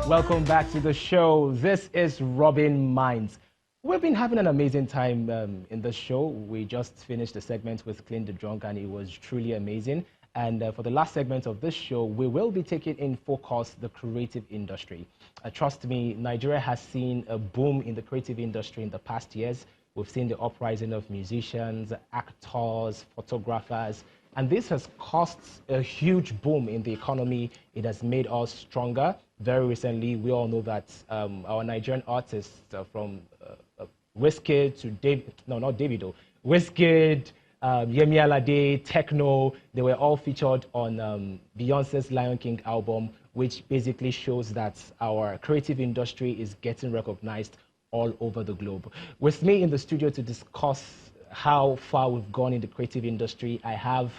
Welcome back to the show. This is Robin Minds. We've been having an amazing time in the show. We just finished the segment with Clean the Drunk, and it was truly amazing. And for the last segment of this show, we will be taking in focus the creative industry. Trust me, Nigeria has seen a boom in the creative industry in the past years. We've seen the uprising of musicians, actors, photographers, and this has caused a huge boom in the economy. It has made us stronger. Very recently, we all know that our Nigerian artists from Wizkid to not Davido, Wizkid, Yemi Alade, Techno, they were all featured on Beyonce's Lion King album, which basically shows that our creative industry is getting recognized all over the globe. With me in the studio to discuss how far we've gone in the creative industry, I have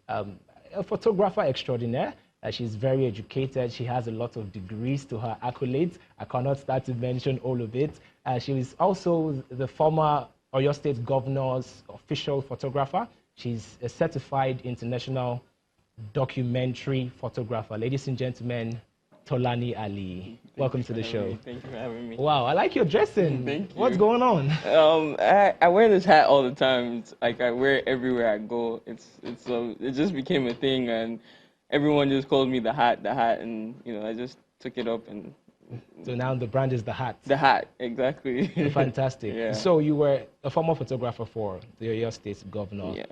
a photographer extraordinaire. She's very educated. She has a lot of degrees to her accolades. I cannot start to mention all of it. She is also the former Oyo State Governor's official photographer. She's a certified international documentary photographer. Ladies and gentlemen, Tolani Alli. Welcome to the show. Thank you for having me. Wow, I like your dressing. Thank you. What's going on? I wear this hat all the time. It's like I wear it everywhere I go. It just became a thing, and everyone just called me the hat, and I just took it up and. So now the brand is the hat. The hat, exactly. Fantastic. Yeah. So you were a former photographer for the Oyo State Governor. Yeah.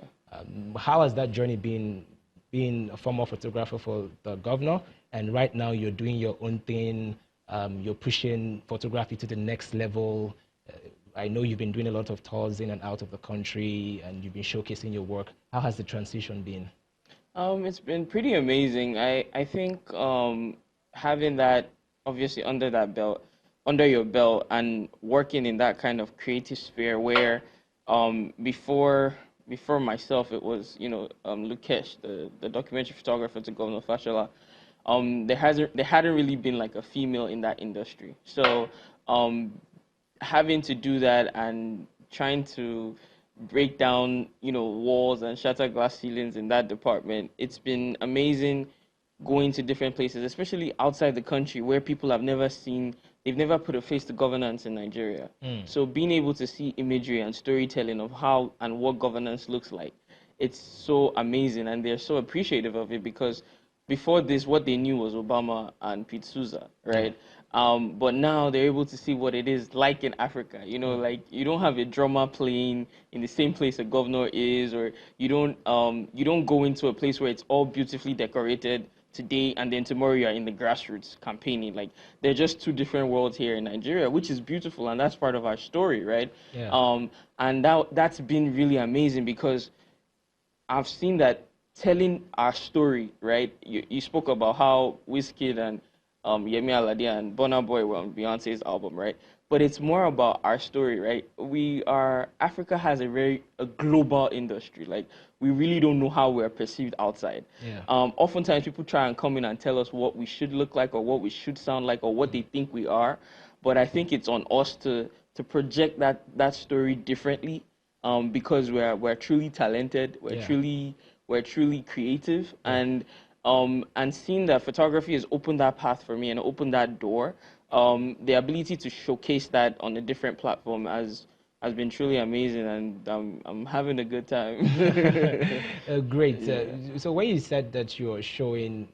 How has that journey been, being a former photographer for the governor, and right now you're doing your own thing, you're pushing photography to the next level. I know you've been doing a lot of tours in and out of the country, and you've been showcasing your work. How has the transition been? It's been pretty amazing. I think having that obviously under your belt, and working in that kind of creative sphere where before myself it was Lukesh, the documentary photographer to Governor Fashola. There hadn't really been like a female in that industry. So having to do that and trying to break down walls and shatter glass ceilings in that department, it's been amazing going to different places, especially outside the country where people have never seen, they've never put a face to governance in Nigeria. So being able to see imagery and storytelling of how and what governance looks like, it's so amazing, and they're so appreciative of it, because before this, what they knew was Obama and Pete Souza, right? But now they're able to see what it is like in Africa. Like you don't have a drummer playing in the same place a governor is, or you don't go into a place where it's all beautifully decorated today and then tomorrow you're in the grassroots campaigning. Like they're just two different worlds here in Nigeria, which is beautiful, and that's part of our story, right? Yeah. And that's been really amazing, because I've seen that telling our story, right? You spoke about how Wizkid and Yemi Alade and Burna Boy were on Beyonce's album, right? But it's more about our story, right? Africa has a global industry. Like, we really don't know how we're perceived outside. Yeah. Oftentimes people try and come in and tell us what we should look like, or what we should sound like, or what they think we are. But I think it's on us to project that story differently, because we're truly talented, we're truly creative, and seeing that photography has opened that path for me and opened that door. The ability to showcase that on a different platform has been truly amazing, and I'm having a good time. Great. Yeah. So when you said that you're showing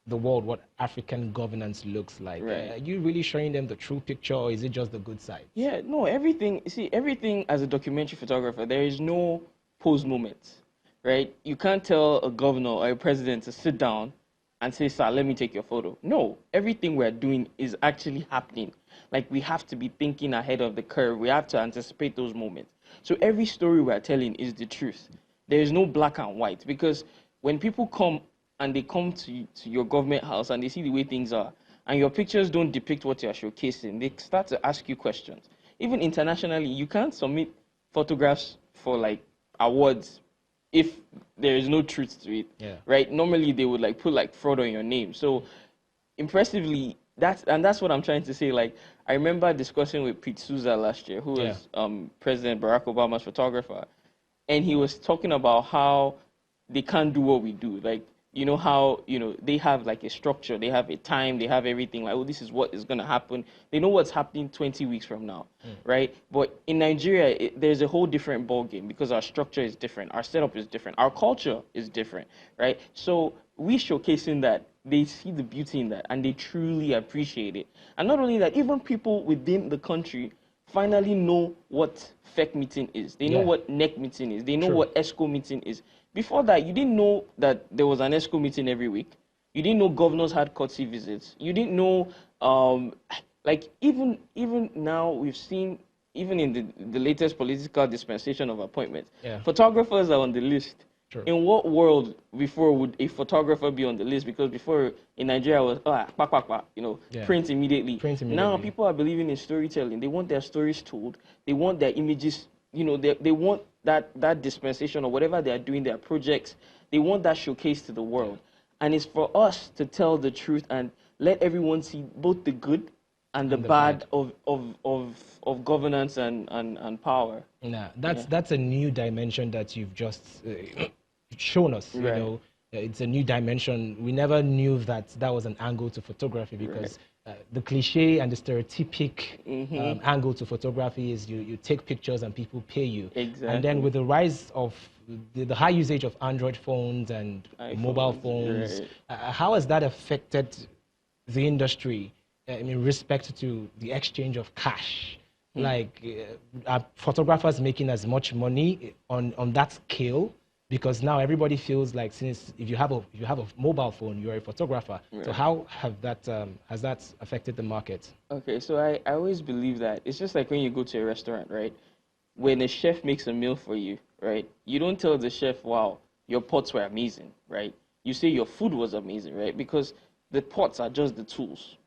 the world what African governance looks like, Right. are you really showing them the true picture, or is it just the good side? Yeah, no, everything as a documentary photographer, there is no pose moments, right? You can't tell a governor or a president to sit down and say, "Sir, let me take your photo." No, everything we're doing is actually happening. Like, we have to be thinking ahead of the curve. We have to anticipate those moments. So every story we're telling is the truth. There is no black and white, because when people come and they come to your government house and they see the way things are, and your pictures don't depict what you're showcasing, they start to ask you questions. Even internationally, you can't submit photographs for like awards if there is no truth to it, right? Normally they would put fraud on your name. So impressively, that's what I'm trying to say. Like, I remember discussing with Pete Souza last year, who was President Barack Obama's photographer, and he was talking about how they can't do what we do. Like, you know how, they have like a structure, they have a time, they have everything. Like, oh, this is what is gonna happen. They know what's happening 20 weeks from now, right? But in Nigeria, there's a whole different ball game because our structure is different, our setup is different, our culture is different, right? So we showcasing that, they see the beauty in that and they truly appreciate it. And not only that, even people within the country finally know what FEC meeting is. They know what NEC meeting is. They know what ESCO meeting is. Before that, you didn't know that there was an ESCO meeting every week. You didn't know governors had courtesy visits. You didn't know, like even now we've seen, even in the latest political dispensation of appointments, photographers are on the list. True. In what world before would a photographer be on the list? Because before in Nigeria was print immediately. Print immediately. Now people are believing in storytelling. They want their stories told. They want their images. They want that dispensation or whatever they are doing, their projects. They want that showcased to the world, and it's for us to tell the truth and let everyone see both the good and the bad of governance and power. Nah, that's a new dimension that you've just shown us. You know, it's a new dimension. We never knew that was an angle to photography, because the cliche and the stereotypic angle to photography is you take pictures and people pay you. Exactly. And then with the rise of the high usage of Android phones and mobile phones, how has that affected the industry in respect to the exchange of cash? Like, are photographers making as much money on that scale? Because now everybody feels like, since if you have a mobile phone, you're a photographer. So how has that affected the market? Okay, so I always believe that it's just like when you go to a restaurant, right? When a chef makes a meal for you, right? You don't tell the chef, wow, your pots were amazing, right? You say your food was amazing, right? Because the pots are just the tools.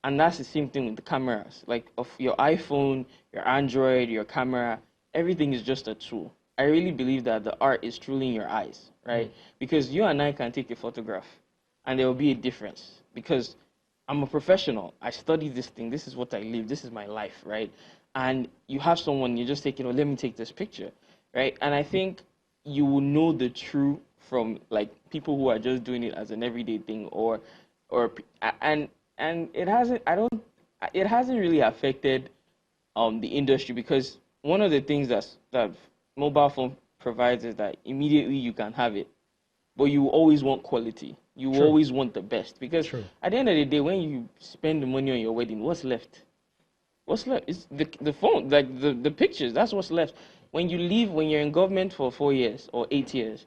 And that's the same thing with the cameras. Like, of your iPhone, your Android, your camera, everything is just a tool. I really believe that the art is truly in your eyes, right? Because you and I can take a photograph and there will be a difference, because I'm a professional. I study this thing. This is what I live. This is my life, right? And you have someone, you're just taking, let me take this picture, right? And I think you will know the true from like people who are just doing it as an everyday thing, and it hasn't really affected the industry, because one of the things that mobile phone provides is that immediately you can have it, but you always want quality. You always want the best, because at the end of the day, when you spend the money on your wedding, what's left? What's left? It's the phone, like the pictures. That's what's left. When you leave, when you're in government for 4 years or 8 years,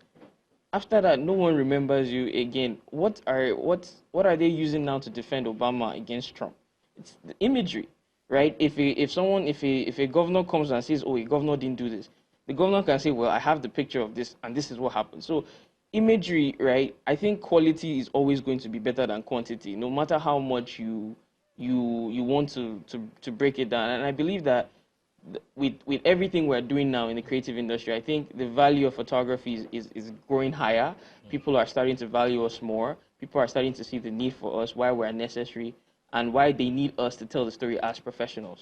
after that, no one remembers you again. What are they using now to defend Obama against Trump? It's the imagery, right? If a governor comes and says, oh, a governor didn't do this, the governor can say, well, I have the picture of this, and this is what happened. So imagery, right? I think quality is always going to be better than quantity, no matter how much you want to break it down. And I believe that with everything we're doing now in the creative industry, I think the value of photography is growing higher. People are starting to value us more. People are starting to see the need for us, why we're necessary, and why they need us to tell the story as professionals.